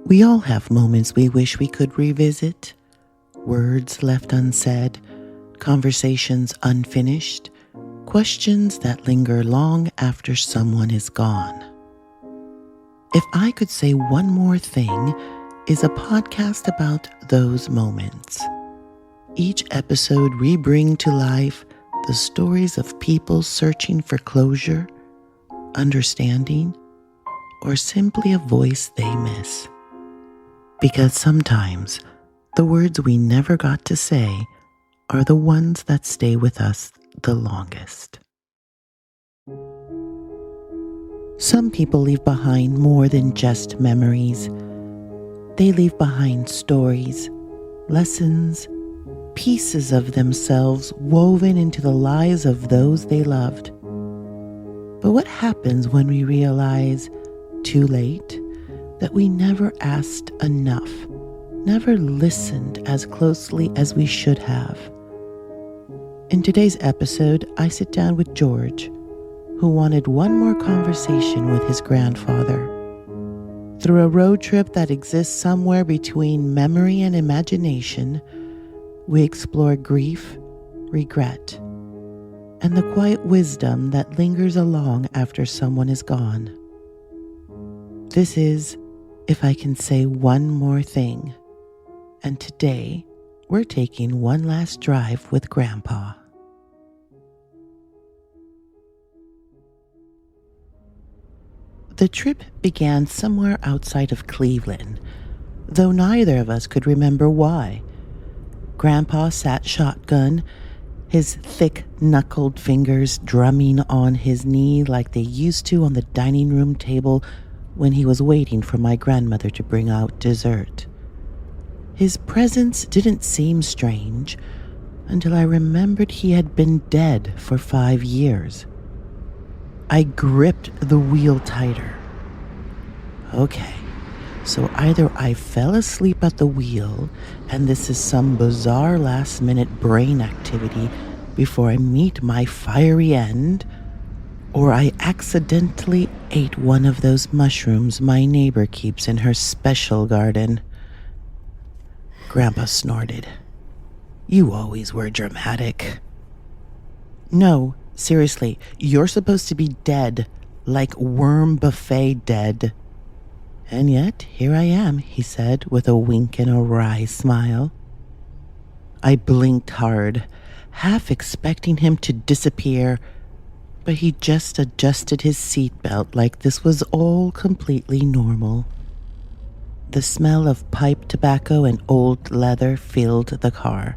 We all have moments we wish we could revisit, words left unsaid, conversations unfinished, questions that linger long after someone is gone. If I Could Say One More Thing is a podcast about those moments. Each episode we bring to life the stories of people searching for closure, understanding, or simply a voice they miss. Because sometimes the words we never got to say are the ones that stay with us the longest. Some people leave behind more than just memories. They leave behind stories, lessons, pieces of themselves woven into the lives of those they loved. But what happens when we realize, too late, that we never asked enough, never listened as closely as we should have? In today's episode, I sit down with George, who wanted one more conversation with his grandfather. Through a road trip that exists somewhere between memory and imagination, we explore grief, regret, and the quiet wisdom that lingers along after someone is gone. This is If I Can Say One More Thing, and today we're taking one last drive with Grandpa. The trip began somewhere outside of Cleveland, though neither of us could remember why. Grandpa sat shotgun, his thick-knuckled fingers drumming on his knee like they used to on the dining room table when he was waiting for my grandmother to bring out dessert. His presence didn't seem strange until I remembered he had been dead for 5 years. I gripped the wheel tighter. Okay, so either I fell asleep at the wheel and this is some bizarre last-minute brain activity before I meet my fiery end, or I accidentally ate one of those mushrooms my neighbor keeps in her special garden. Grandpa snorted. You always were dramatic. No, seriously, you're supposed to be dead, like worm buffet dead. And yet, here I am, he said with a wink and a wry smile. I blinked hard, half expecting him to disappear, but he just adjusted his seatbelt like this was all completely normal. The smell of pipe tobacco and old leather filled the car,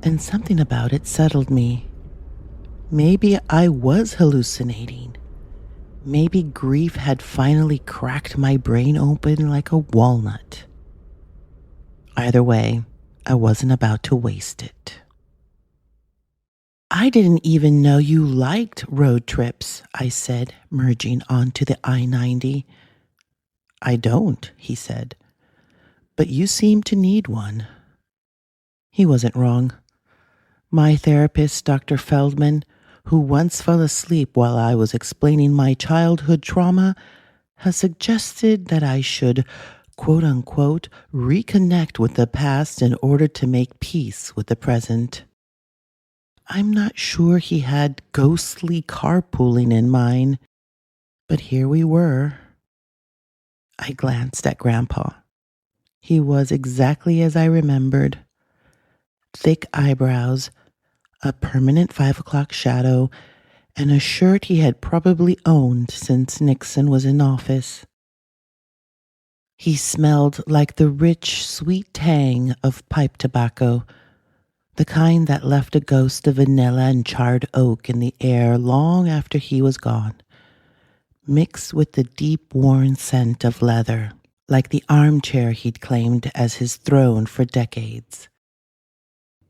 and something about it settled me. Maybe I was hallucinating. Maybe grief had finally cracked my brain open like a walnut. Either way, I wasn't about to waste it. I didn't even know you liked road trips, I said, merging onto the I-90. I don't, he said, but you seem to need one. He wasn't wrong. My therapist, Dr. Feldman, who once fell asleep while I was explaining my childhood trauma, has suggested that I should, quote unquote, reconnect with the past in order to make peace with the present. I'm not sure he had ghostly carpooling in mind, but here we were. I glanced at Grandpa. He was exactly as I remembered. Thick eyebrows, a permanent 5 o'clock shadow, and a shirt he had probably owned since Nixon was in office. He smelled like the rich, sweet tang of pipe tobacco, the kind that left a ghost of vanilla and charred oak in the air long after he was gone, mixed with the deep, worn scent of leather, like the armchair he'd claimed as his throne for decades.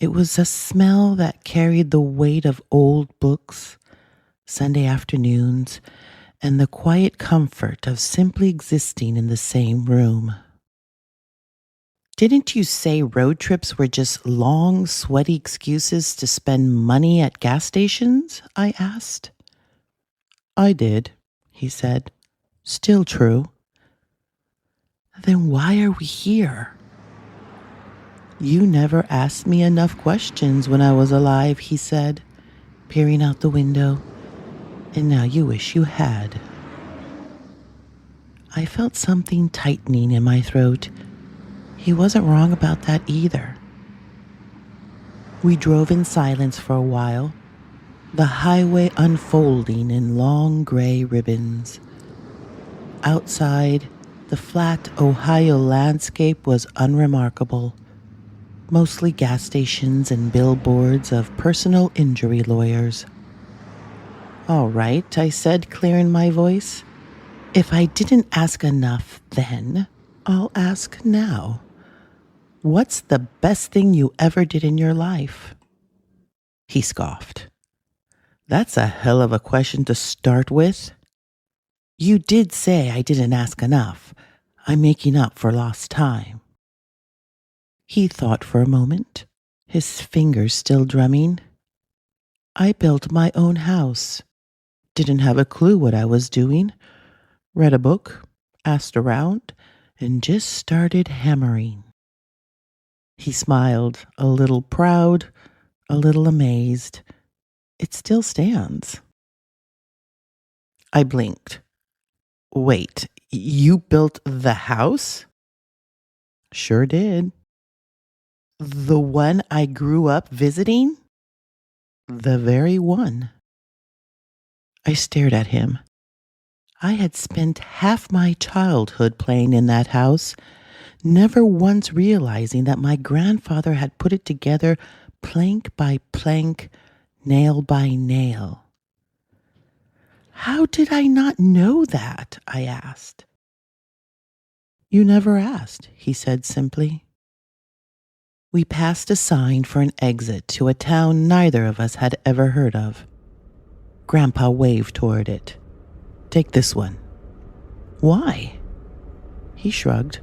It was a smell that carried the weight of old books, Sunday afternoons, and the quiet comfort of simply existing in the same room. Didn't you say road trips were just long, sweaty excuses to spend money at gas stations? I asked. I did, he said. Still true. Then why are we here? You never asked me enough questions when I was alive, he said, peering out the window. And now you wish you had. I felt something tightening in my throat. He wasn't wrong about that either. We drove in silence for a while, the highway unfolding in long gray ribbons. Outside, the flat Ohio landscape was unremarkable, mostly gas stations and billboards of personal injury lawyers. All right, I said, clearing my voice. If I didn't ask enough then, I'll ask now. What's the best thing you ever did in your life? He scoffed. That's a hell of a question to start with. You did say I didn't ask enough. I'm making up for lost time. He thought for a moment, his fingers still drumming. I built my own house. Didn't have a clue what I was doing. Read a book, asked around, and just started hammering. He smiled, a little proud, a little amazed. It still stands. I blinked. Wait, you built the house? Sure did. The one I grew up visiting? The very one. I stared at him. I had spent half my childhood playing in that house, never once realizing that my grandfather had put it together plank by plank, nail by nail. How did I not know that? I asked. You never asked, he said simply. We passed a sign for an exit to a town neither of us had ever heard of. Grandpa waved toward it. Take this one. Why? He shrugged.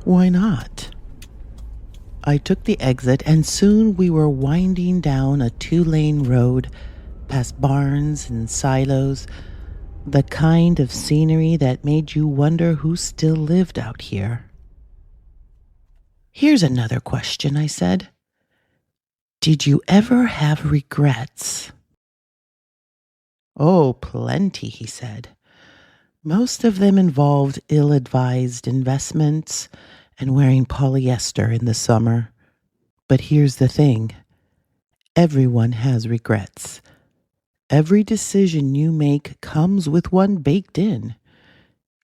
Why not? I took the exit, and soon we were winding down a 2-lane road past barns and silos, the kind of scenery that made you wonder who still lived out here. Here's another question, I said. Did you ever have regrets? Oh, plenty, he said. Most of them involved ill-advised investments and wearing polyester in the summer. But here's the thing. Everyone has regrets. Every decision you make comes with one baked in.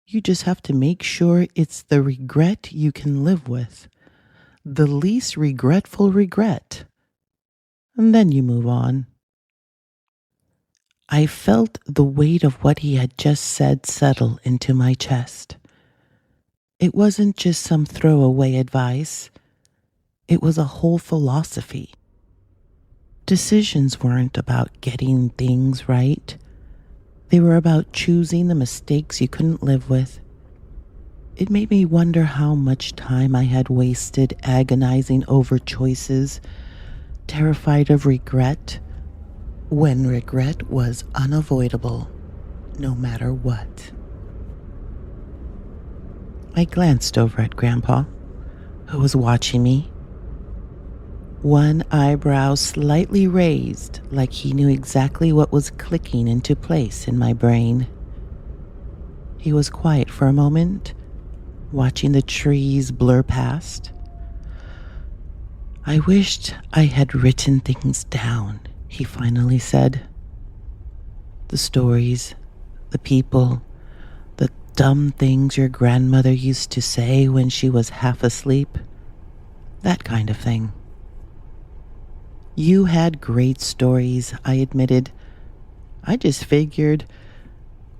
You just have to make sure it's the regret you can live with. The least regretful regret. And then you move on. I felt the weight of what he had just said settle into my chest. It wasn't just some throwaway advice. It was a whole philosophy. Decisions weren't about getting things right. They were about choosing the mistakes you couldn't live with. It made me wonder how much time I had wasted agonizing over choices, terrified of regret, when regret was unavoidable, no matter what. I glanced over at Grandpa, who was watching me. One eyebrow slightly raised, like he knew exactly what was clicking into place in my brain. He was quiet for a moment, watching the trees blur past. I wished I had written things down, he finally said. The stories, the people, the dumb things your grandmother used to say when she was half asleep. That kind of thing. You had great stories, I admitted. I just figured,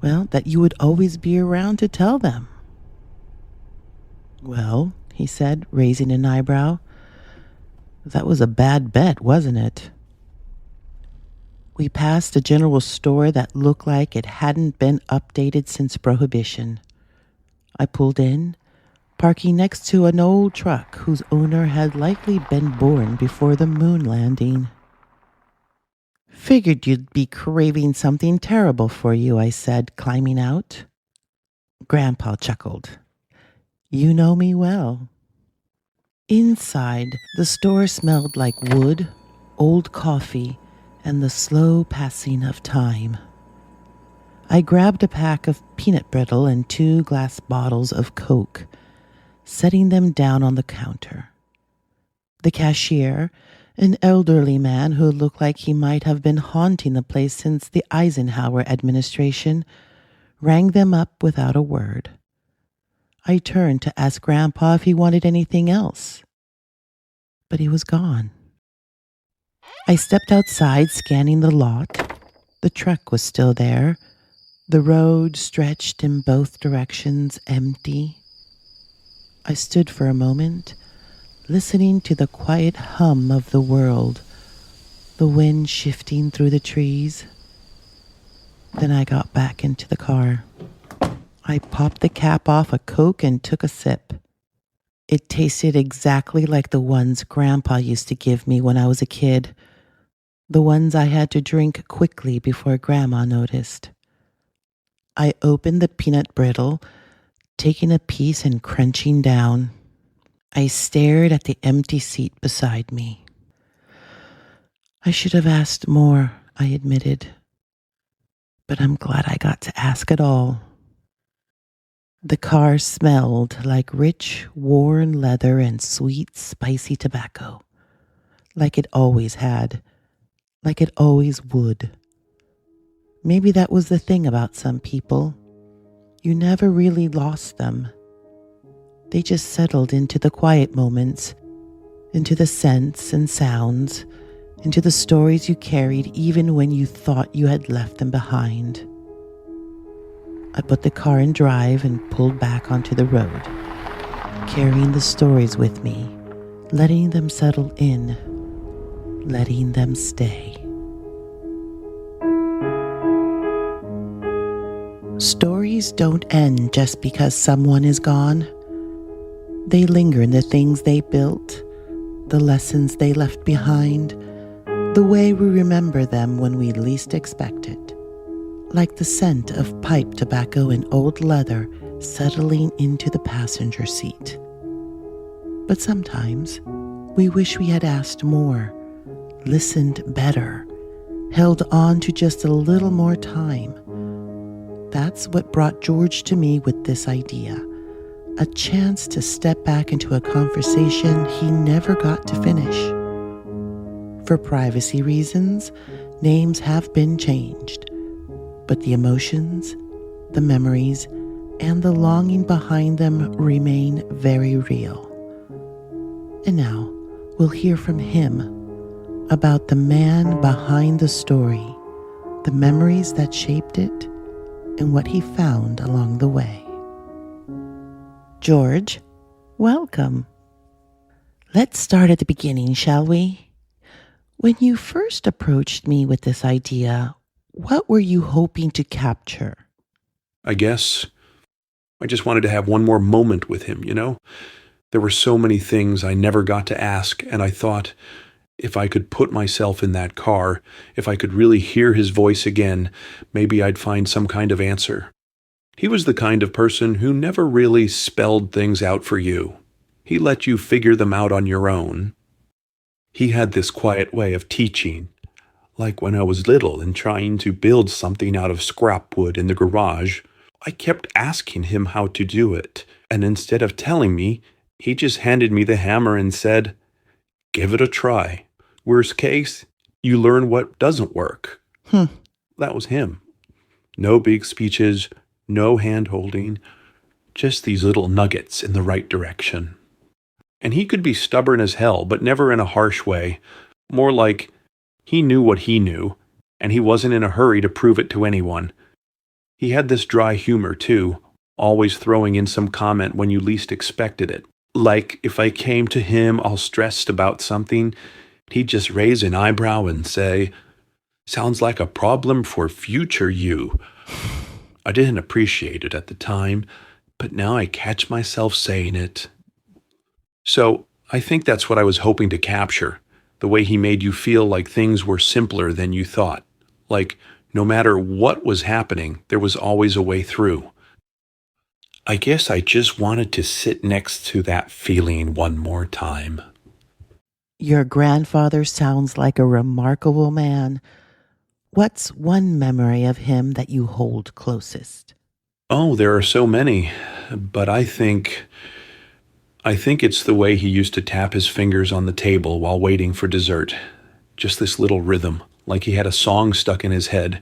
that you would always be around to tell them. Well, he said, raising an eyebrow, that was a bad bet, wasn't it? We passed a general store that looked like it hadn't been updated since Prohibition. I pulled in, parking next to an old truck whose owner had likely been born before the moon landing. Figured you'd be craving something terrible for you, I said, climbing out. Grandpa chuckled. You know me well. Inside, the store smelled like wood, old coffee, and the slow passing of time. I grabbed a pack of peanut brittle and 2 glass bottles of Coke, setting them down on the counter. The cashier, an elderly man who looked like he might have been haunting the place since the Eisenhower administration, rang them up without a word. I turned to ask Grandpa if he wanted anything else, but he was gone. I stepped outside, scanning the lot. The truck was still there. The road stretched in both directions, empty. I stood for a moment, listening to the quiet hum of the world, the wind shifting through the trees. Then I got back into the car. I popped the cap off a Coke and took a sip. It tasted exactly like the ones Grandpa used to give me when I was a kid, the ones I had to drink quickly before Grandma noticed. I opened the peanut brittle, taking a piece and crunching down. I stared at the empty seat beside me. I should have asked more, I admitted, but I'm glad I got to ask at all. The car smelled like rich, worn leather and sweet, spicy tobacco, like it always had, like it always would. Maybe that was the thing about some people. You never really lost them. They just settled into the quiet moments, into the scents and sounds, into the stories you carried even when you thought you had left them behind. I put the car in drive and pulled back onto the road, carrying the stories with me, letting them settle in, letting them stay. Stories don't end just because someone is gone. They linger in the things they built, the lessons they left behind, the way we remember them when we least expect it. Like the scent of pipe tobacco and old leather settling into the passenger seat. But sometimes we wish we had asked more, listened better, held on to just a little more time. That's what brought George to me with this idea, a chance to step back into a conversation he never got to finish. For privacy reasons, names have been changed. But the emotions, the memories, and the longing behind them remain very real. And now we'll hear from him about the man behind the story, the memories that shaped it, and what he found along the way. George, welcome. Let's start at the beginning, shall we? When you first approached me with this idea, what were you hoping to capture? I guess I just wanted to have one more moment with him, There were so many things I never got to ask, and I thought, if I could put myself in that car, if I could really hear his voice again, maybe I'd find some kind of answer. He was the kind of person who never really spelled things out for you. He let you figure them out on your own. He had this quiet way of teaching, like when I was little and trying to build something out of scrap wood in the garage. I kept asking him how to do it, and instead of telling me, he just handed me the hammer and said, "Give it a try. Worst case, you learn what doesn't work." That was him. No big speeches, no hand-holding, just these little nuggets in the right direction. And he could be stubborn as hell, but never in a harsh way. More like he knew what he knew, and he wasn't in a hurry to prove it to anyone. He had this dry humor, too, always throwing in some comment when you least expected it. Like, if I came to him all stressed about something, he'd just raise an eyebrow and say, "Sounds like a problem for future you." I didn't appreciate it at the time, but now I catch myself saying it. So, I think that's what I was hoping to capture, the way he made you feel like things were simpler than you thought. Like, no matter what was happening, there was always a way through. I guess I just wanted to sit next to that feeling one more time. Your grandfather sounds like a remarkable man. What's one memory of him that you hold closest? Oh, there are so many, but I think it's the way he used to tap his fingers on the table while waiting for dessert. Just this little rhythm, like he had a song stuck in his head.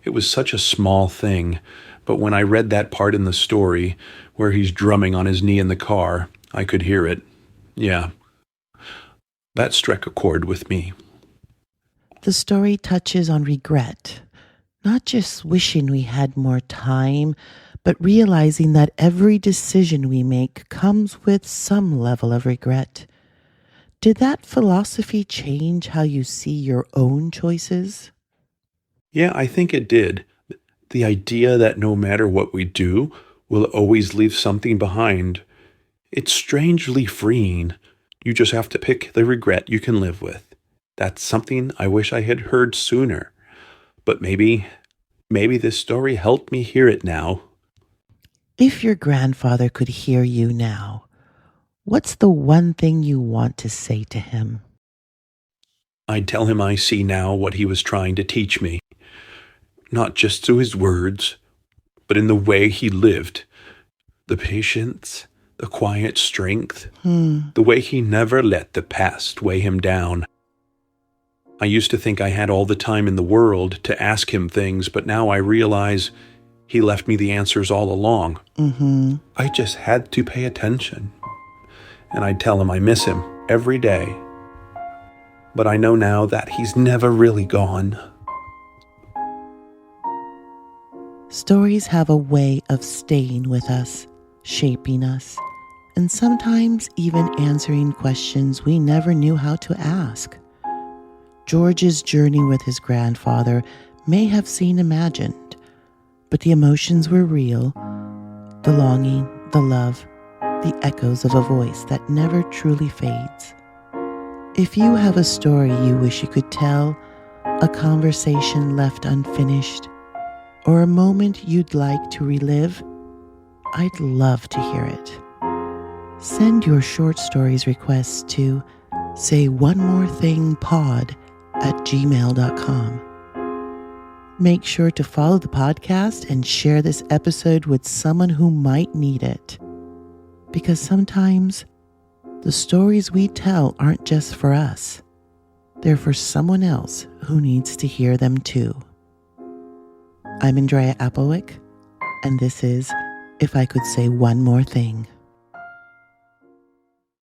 It was such a small thing, but when I read that part in the story where he's drumming on his knee in the car, I could hear it. Yeah, that struck a chord with me. The story touches on regret, not just wishing we had more time, but realizing that every decision we make comes with some level of regret. Did that philosophy change how you see your own choices? Yeah, I think it did. The idea that no matter what we do, we'll always leave something behind. It's strangely freeing. You just have to pick the regret you can live with. That's something I wish I had heard sooner. But maybe this story helped me hear it now. If your grandfather could hear you now, what's the one thing you want to say to him? I'd tell him I see now what he was trying to teach me, not just through his words, but in the way he lived. The patience, the quiet strength, the way he never let the past weigh him down. I used to think I had all the time in the world to ask him things, but now I realize he left me the answers all along. I just had to pay attention. And I'd tell him I miss him every day. But I know now that he's never really gone. Stories have a way of staying with us, shaping us, and sometimes even answering questions we never knew how to ask. George's journey with his grandfather may have seemed imagined, but the emotions were real, the longing, the love, the echoes of a voice that never truly fades. If you have a story you wish you could tell, a conversation left unfinished, or a moment you'd like to relive, I'd love to hear it. Send your short stories requests to sayonemorethingpod@gmail.com. Make sure to follow the podcast and share this episode with someone who might need it. Because sometimes the stories we tell aren't just for us. They're for someone else who needs to hear them too. I'm Andrea Applewick, and this is If I Could Say One More Thing.